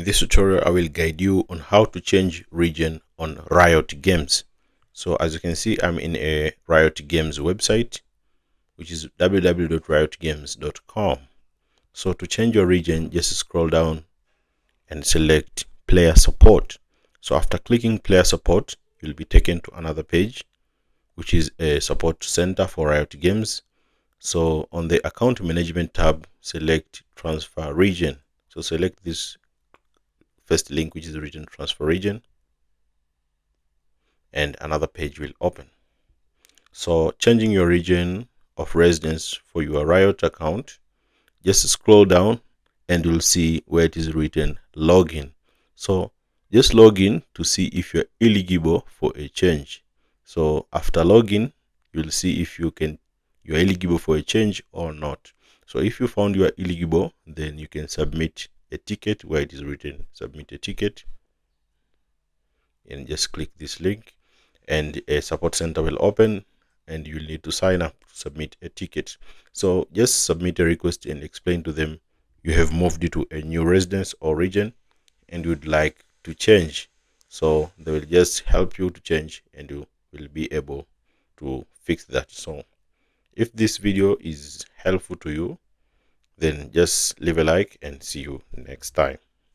this tutorial, I will guide you on how to change region on Riot Games. So as you can see, I'm in a Riot Games website, which is www.riotgames.com. So to change your region, just scroll down and select player support. So after clicking player support, you'll be taken to another page, which is a support center for Riot Games. So on the account management tab, select transfer region. So select this first link, which is region transfer region, and another page will open. So changing your region of residence for your Riot account, just scroll down and you'll see where it is written login. So just log in to see if you're eligible for a change. So after login, you'll see if you're eligible for a change or not. So if you found you are eligible, then you can submit a ticket where it is written submit a ticket, and just click this link and a support center will open and you'll need to sign up to submit a ticket. So just submit a request and explain to them you have moved to a new residence or region and you'd like to change. So they will just help you to change and you will be able to fix that. So if this video is helpful to you, then just leave a like and see you next time.